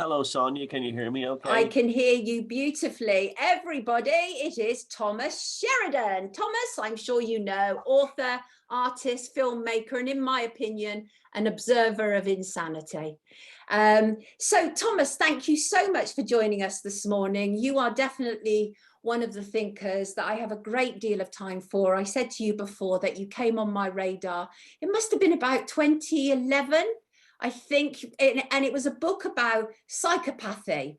Hello, Sonia. Can you hear me okay? I can hear you beautifully. Everybody, it is Thomas Sheridan. Thomas, I'm sure you know, author, artist, filmmaker, and in my opinion, an observer of insanity. So Thomas, thank you so much for joining us this morning. You are definitely one of the thinkers that I have a great deal of time for. I said to you before that you came on my radar. It must have been about 2011. I think, and it was a book about psychopathy.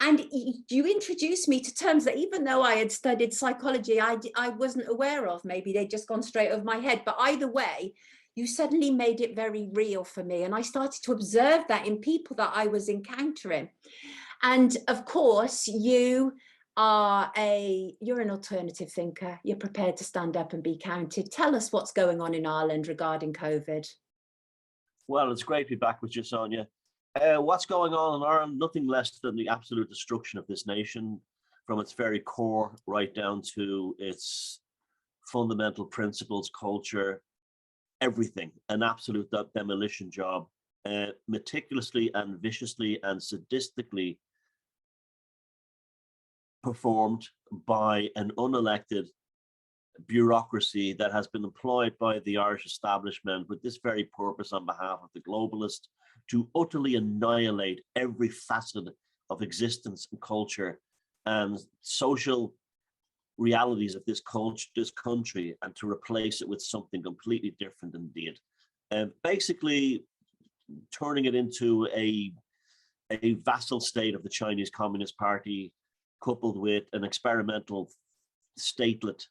And you introduced me to terms that even though I had studied psychology, I wasn't aware of. Maybe they'd just gone straight over my head. But either way, you suddenly made it very real for me. And I started to observe that in people that I was encountering. And of course, you're an alternative thinker. You're prepared to stand up and be counted. Tell us what's going on in Ireland regarding COVID. Well, it's great to be back with you, Sonia. What's going on in Ireland? Nothing less than the absolute destruction of this nation from its very core right down to its fundamental principles, culture, everything. An absolute demolition job, meticulously and viciously and sadistically performed by an unelected bureaucracy that has been employed by the Irish establishment with this very purpose on behalf of the globalists to utterly annihilate every facet of existence and culture and social realities of this country, and to replace it with something completely different indeed. And basically turning it into a vassal state of the Chinese Communist Party, coupled with an experimental statelet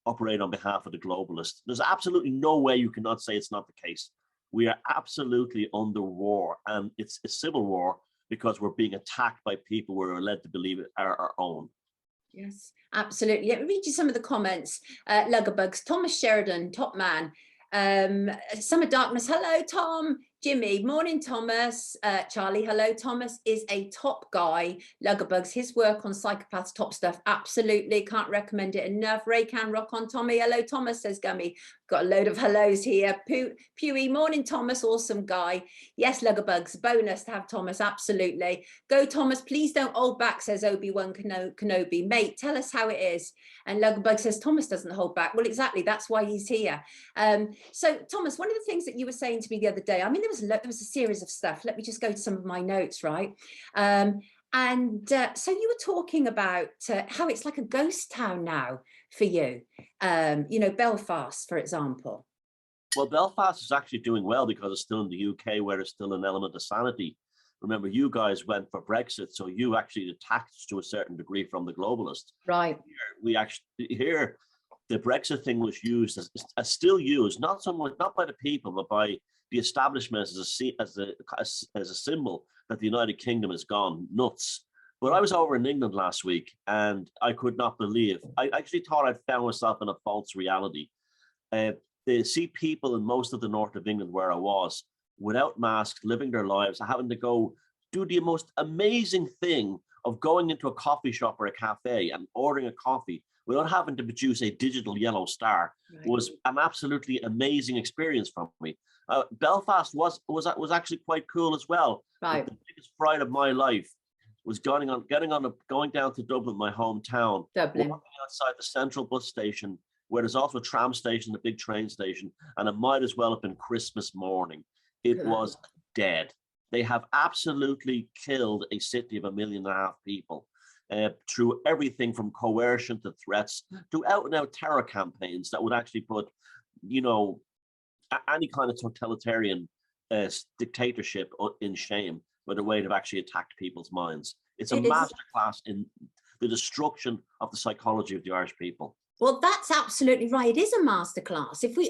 operate on behalf of the globalists. There's absolutely no way you cannot say it's not the case. We are absolutely under war, and it's a civil war because we're being attacked by people we're led to believe are our own. Yes, absolutely. Let me read you some of the comments. Luggerbugs, Thomas Sheridan, top man. Summer Darkness, hello, Tom. Jimmy, morning, Thomas. Charlie, hello. Thomas is a top guy. Luggerbugs, his work on psychopaths, top stuff. Absolutely, can't recommend it enough. Ray can rock on. Tommy, hello, Thomas, says Gummy. Got a load of hellos here. Pewy, morning, Thomas, awesome guy. Yes, Luggerbugs, bonus to have Thomas, absolutely. Go, Thomas, please don't hold back, says Obi-Wan Kenobi. Mate, tell us how it is. And Luggerbug says Thomas doesn't hold back. Well, exactly, that's why he's here. So, Thomas, one of the things that you were saying to me the other day, I mean, there was a series of stuff. Let me just go to some of my notes, right? So you were talking about how it's like a ghost town now for you, you know, Belfast, for example. Well, Belfast is actually doing well because it's still in the UK, where there's still an element of sanity. Remember, you guys went for Brexit, so you actually attacked to a certain degree from the globalists. Right. Here, the Brexit thing was used as still used, not by the people, but by the establishment as a symbol that the United Kingdom has gone nuts. But I was over in England last week, and I could not believe. I actually thought I'd found myself in a false reality. They see people in most of the north of England where I was, without masks, living their lives, having to go do the most amazing thing of going into a coffee shop or a cafe and ordering a coffee without having to produce a digital yellow star. Right. Was an absolutely amazing experience for me. Belfast was actually quite cool as well. Right. The biggest pride of my life was going down to Dublin, my hometown, walking outside the central bus station, where there's also a tram station, a big train station, and it might as well have been Christmas morning. It was dead. They have absolutely killed a city of 1.5 million people through everything from coercion to threats to out-and-out terror campaigns that would actually put, you know, any kind of totalitarian dictatorship in shame by the way they've actually attacked people's minds. It's a masterclass in the destruction of the psychology of the Irish people. Well, that's absolutely right. It is a masterclass. If we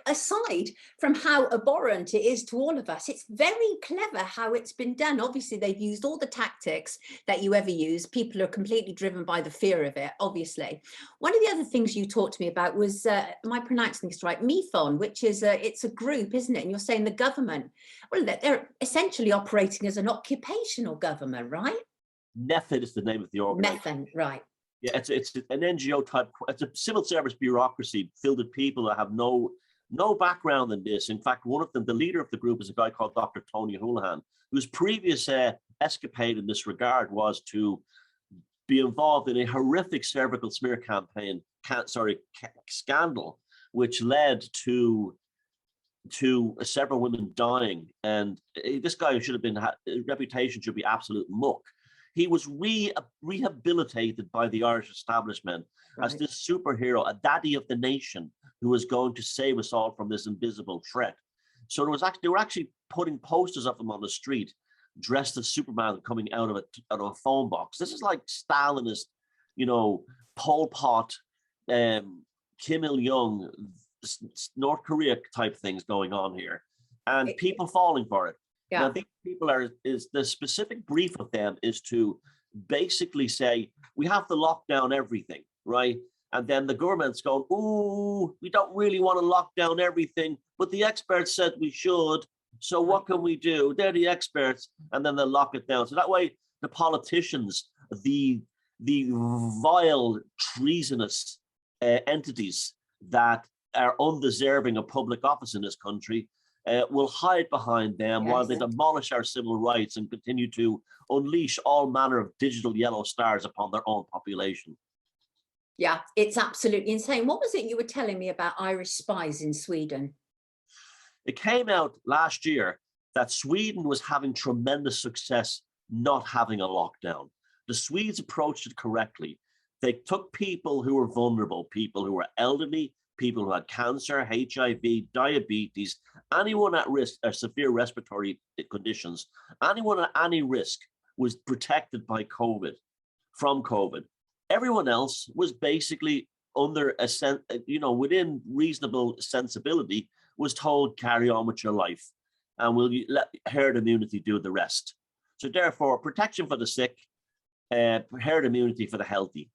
aside from how abhorrent it is to all of us, it's very clever how it's been done. Obviously, they've used all the tactics that you ever use. People are completely driven by the fear of it, obviously. One of the other things you talked to me about was, am I pronouncing this right? Mython, which is it's a group, isn't it? And you're saying the government, well, they're essentially operating as an occupational government, right? Method is the name of the organization. Method, right. Yeah, it's an NGO type. It's a civil service bureaucracy filled with people that have no background in this. In fact, one of them, the leader of the group, is a guy called Dr. Tony Houlihan, whose previous escapade in this regard was to be involved in a horrific cervical smear campaign, scandal, which led to several women dying. And this guy should have been, his reputation should be absolute muck. He was rehabilitated by the Irish establishment as this superhero, a daddy of the nation, who was going to save us all from this invisible threat. So there was actually, they were actually putting posters of him on the street, dressed as Superman coming out of a phone box. This is like Stalinist, you know, Pol Pot, Kim Il-jung, North Korea type things going on here, and people falling for it. Yeah. Now, these people is the specific brief of them is to basically say, we have to lock down everything, right? And then the government's going, ooh, we don't really want to lock down everything, but the experts said we should. So what can we do? They're the experts, and then they'll lock it down. So that way, the politicians, the vile, treasonous entities that are undeserving of public office in this country will hide behind them while they demolish our civil rights and continue to unleash all manner of digital yellow stars upon their own population. Yeah, it's absolutely insane. What was it you were telling me about Irish spies in Sweden? It came out last year that Sweden was having tremendous success not having a lockdown. The Swedes approached it correctly. They took people who were vulnerable, people who were elderly, people who had cancer, HIV, diabetes, anyone at risk of severe respiratory conditions, anyone at any risk was protected by COVID, from COVID. Everyone else was basically under a within reasonable sensibility, was told carry on with your life, and we'll let herd immunity do the rest. So therefore, protection for the sick, herd immunity for the healthy.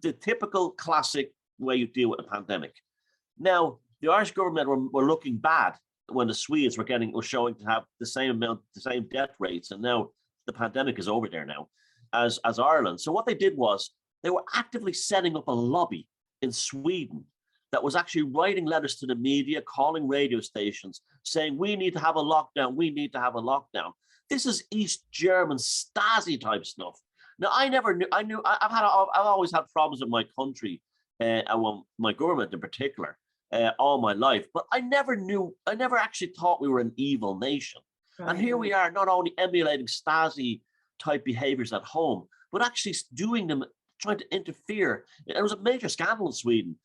The typical classic way you deal with a pandemic. Now, the Irish government were looking bad when the Swedes were showing to have the same death rates, and now the pandemic is over there now, as Ireland. So what they did was they were actively setting up a lobby in Sweden that was actually writing letters to the media, calling radio stations, saying, we need to have a lockdown, we need to have a lockdown. This is East German Stasi type stuff. Now, I've always had problems with my country, my government in particular, all my life, but I never actually thought we were an evil nation. Right. And here we are, not only emulating Stasi type behaviors at home, but actually doing them, trying to interfere. It was a major scandal in Sweden.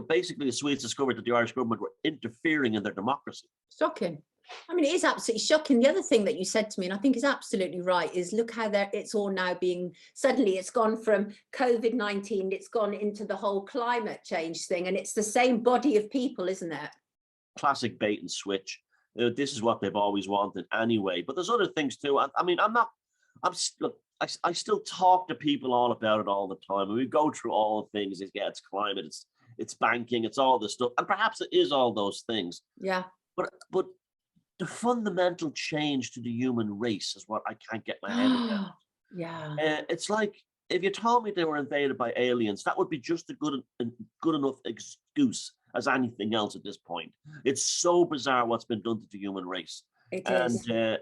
Basically, the Swedes discovered that the Irish government were interfering in their democracy. Shocking. I mean, it is absolutely shocking. The other thing that you said to me, and I think is absolutely right, is look how it's all now being, suddenly it's gone from COVID-19, it's gone into the whole climate change thing, and it's the same body of people, isn't it? Classic bait and switch. This is what they've always wanted anyway. But there's other things too. I mean, I still talk to people all about it all the time. And we go through all the things. It's climate, it's banking, it's all this stuff. And perhaps it is all those things. Yeah. But the fundamental change to the human race is what I can't get my head around. Yeah. It's like, if you told me they were invaded by aliens, that would be just a good enough excuse as anything else at this point. It's so bizarre what's been done to the human race. It is. And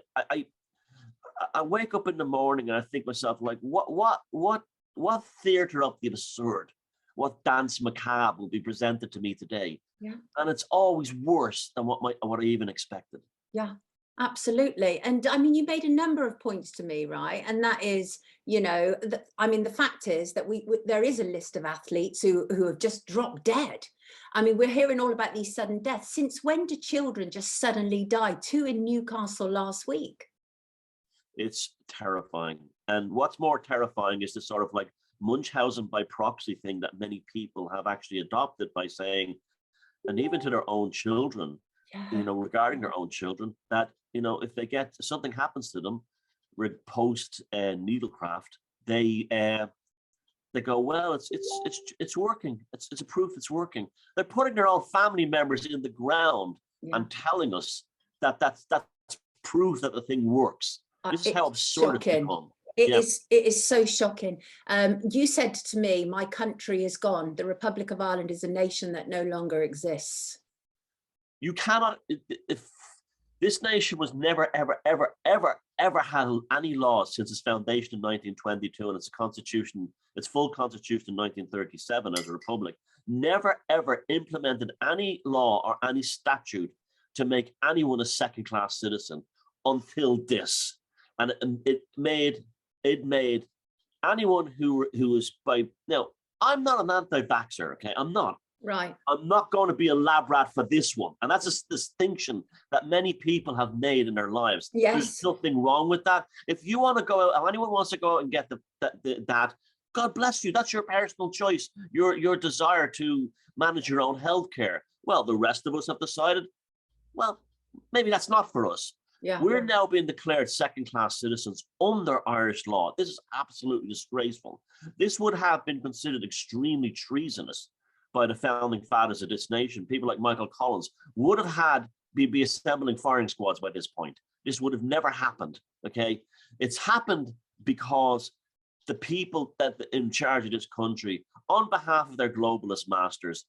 I wake up in the morning and I think to myself, like, what theater of the absurd, what dance macabre will be presented to me today? Yeah. And it's always worse than what I even expected. Yeah, absolutely. And I mean, you made a number of points to me, right? And that is, you know, I mean, the fact is that there is a list of athletes who have just dropped dead. I mean, we're hearing all about these sudden deaths. Since when do children just suddenly die? 2 in Newcastle last week. It's terrifying. And what's more terrifying is the sort of like Munchausen by proxy thing that many people have actually adopted by saying, and even to their own children, you know, regarding their own children, that, you know, if they get something happens to them post needlecraft, they go, well, it's working. It's a proof it's working. They're putting their own family members in the ground and telling us that that's proof that the thing works. This is how absurd it's become. It is so shocking. You said to me, my country is gone. The Republic of Ireland is a nation that no longer exists. You cannot, if this nation was never, ever, ever, ever, ever had any laws since its foundation in 1922 and its constitution, its full constitution in 1937 as a republic, never ever implemented any law or any statute to make anyone a second-class citizen until this. And it made anyone who is by now. I'm not an anti-vaxxer, okay? I'm not. Right. I'm not going to be a lab rat for this one. And that's a distinction that many people have made in their lives. Yes. There's nothing wrong with that. If you want to go out, if anyone wants to go out and get that, God bless you. That's your personal choice, your desire to manage your own health care. Well, the rest of us have decided, well, maybe that's not for us. Yeah. We're now being declared second-class citizens under Irish law. This is absolutely disgraceful. This would have been considered extremely treasonous by the founding fathers of this nation. People like Michael Collins would have had be assembling firing squads by this point. This would have never happened, okay? It's happened because the people that in charge of this country, on behalf of their globalist masters,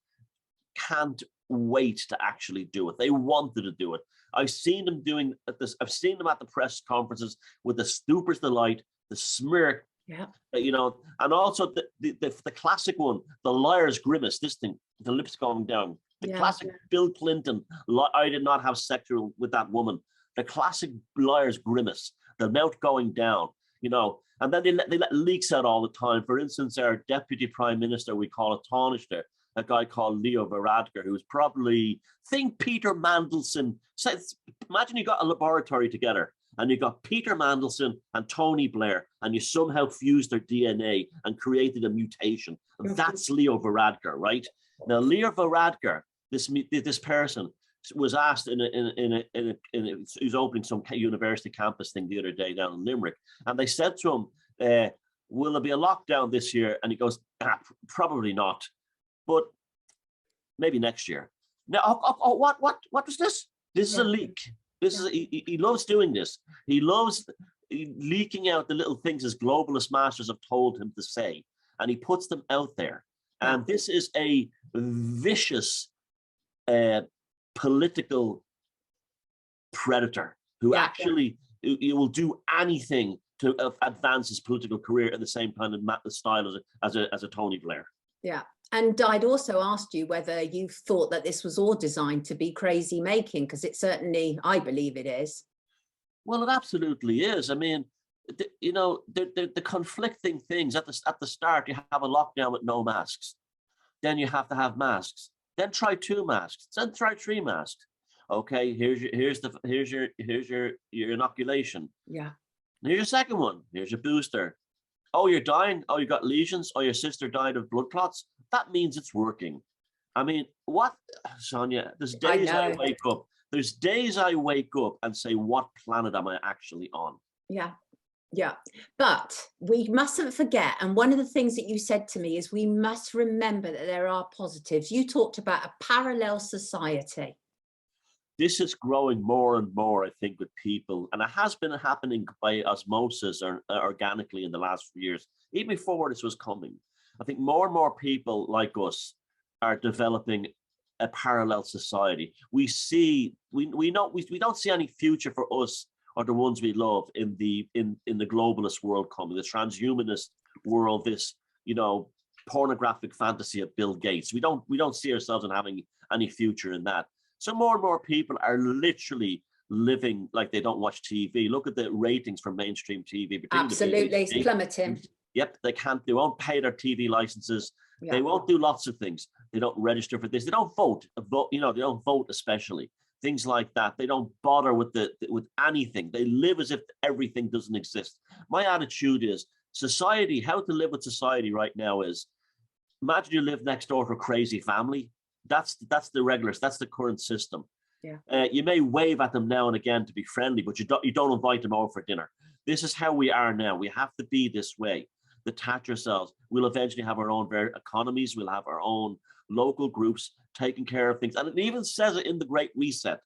can't wait to actually do it. They wanted to do it. I've seen them doing this. I've seen them at the press conferences with the stupor's delight, the smirk, yeah, you know, and also the classic one, the liar's grimace. This thing, the lips going down. The classic Bill Clinton. I did not have sex with that woman. The classic liar's grimace. The mouth going down. You know, and then they let leaks out all the time. For instance, our deputy prime minister, we call it Taoiseach, a guy called Leo Varadkar, who's probably, think Peter Mandelson. So imagine you got a laboratory together and you got Peter Mandelson and Tony Blair, and you somehow fused their DNA and created a mutation. And that's Leo Varadkar, right? Now, Leo Varadkar, this person, was asked he was opening some university campus thing the other day down in Limerick, and they said to him, will there be a lockdown this year? And he goes, probably not, but maybe next year. Now, what was this? This is a leak. This is he loves doing this. He loves leaking out the little things his globalist masters have told him to say, and he puts them out there. And this is a vicious political predator who actually will do anything to advance his political career in the same kind of style as a Tony Blair. Yeah. And I'd also asked you whether you thought that this was all designed to be crazy making, because it certainly, I believe it is. Well, it absolutely is. I mean, you know, the conflicting things at the start. You have a lockdown with no masks, then you have to have masks. Then try 2 masks. Then try 3 masks. Okay, here's your inoculation. Yeah. Here's your second one. Here's your booster. Oh, you're dying. Oh, you got lesions. Oh, your sister died of blood clots. That means it's working. I mean, what, Sonia? There's days I wake up. There's days I wake up and say, what planet am I actually on? Yeah. Yeah, but we mustn't forget, and one of the things that you said to me is we must remember that there are positives. You talked about a parallel society. This is growing more and more, I think, with people, and it has been happening by osmosis or organically in the last few years. Even before this was coming, I think more and more people like us are developing a parallel society. We don't see any future for us or the ones we love in the globalist world coming, the transhumanist world, this, you know, pornographic fantasy of Bill Gates. We don't see ourselves in having any future in that. So more and more people are literally living like they don't watch TV. Look at the ratings for mainstream TV. Absolutely, it's plummeting. Yep, they won't pay their TV licenses. Yeah. They won't do lots of things. They don't register for this. They don't vote. You know, they don't vote especially. Things like that. They don't bother with anything. They live as if everything doesn't exist. My attitude is society, how to live with society right now is, imagine you live next door to a crazy family. That's the regulars. That's the current system. Yeah. You may wave at them now and again to be friendly, but you don't invite them over for dinner. This is how we are now. We have to be this way. Detach ourselves. We'll eventually have our own economies. We'll have our own local groups taking care of things. And it even says it in the Great Reset.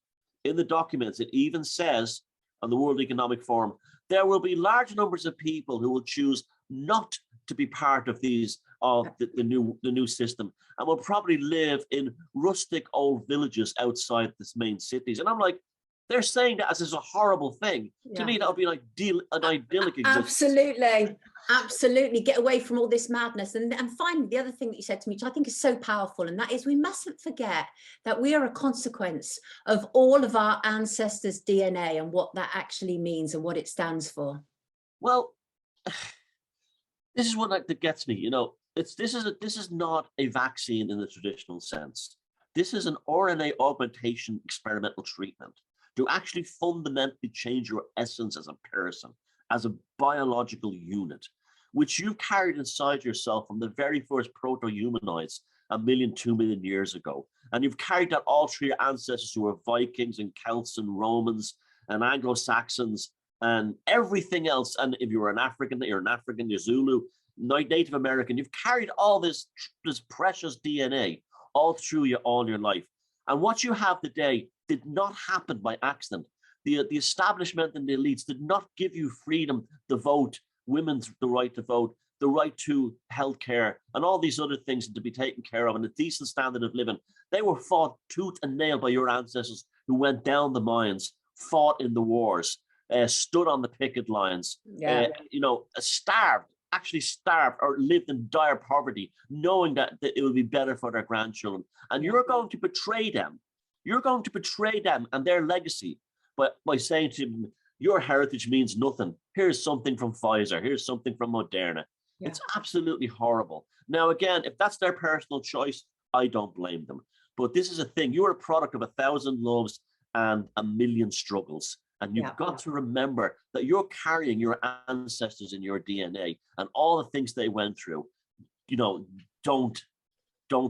In the documents, it even says on the World Economic Forum, there will be large numbers of people who will choose not to be part of these, of the new system, and will probably live in rustic old villages outside this main cities. And I'm like, They're saying that as a horrible thing. To me, that would be like an idyllic existence. Absolutely. Absolutely. Get away from all this madness. And finally, the other thing that you said to me, which I think is so powerful, and that is we mustn't forget that we are a consequence of all of our ancestors' DNA and what that actually means and what it stands for. Well, this is what that gets me. You know, this is not a vaccine in the traditional sense. This is an RNA augmentation experimental treatment to actually fundamentally change your essence as a person, as a biological unit, which you carried inside yourself from the very first proto-humanoids 1 million, 2 million years ago. And you've carried that all through your ancestors who were Vikings and Celts and Romans and Anglo-Saxons and everything else. And if you were an African, you're Zulu, Native American, you've carried all this precious DNA all through you all your life. And what you have today did not happen by accident. The establishment and the elites did not give you freedom to vote, women's the right to vote, the right to healthcare, and all these other things to be taken care of, and a decent standard of living. They were fought tooth and nail by your ancestors who went down the mines, fought in the wars, stood on the picket lines, actually starved or lived in dire poverty, knowing that it would be better for their grandchildren. And you're going to betray them. You're going to betray them and their legacy by saying to them, your heritage means nothing. Here's something from Pfizer. Here's something from Moderna. Yeah. It's absolutely horrible. Now, again, if that's their personal choice, I don't blame them. But this is a thing. You're a product of 1,000 loves and 1,000,000 struggles. And you've got to remember that you're carrying your ancestors in your DNA and all the things they went through. You know, don't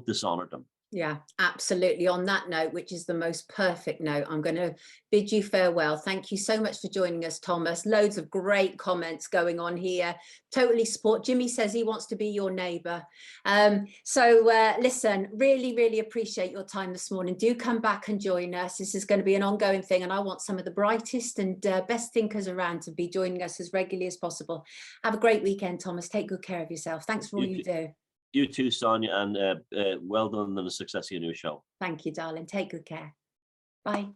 dishonor them. Yeah, absolutely. On that note, which is the most perfect note, I'm going to bid you farewell. Thank you so much for joining us, Thomas. Loads of great comments going on here. Totally support. Jimmy says he wants to be your neighbor. Listen, really, really appreciate your time this morning. Do come back and join us. This is going to be an ongoing thing, and I want some of the brightest and best thinkers around to be joining us as regularly as possible. Have a great weekend, Thomas. Take good care of yourself. Thanks for all you do. You too, Sonia, and well done on the success of your new show. Thank you, darling. Take good care. Bye.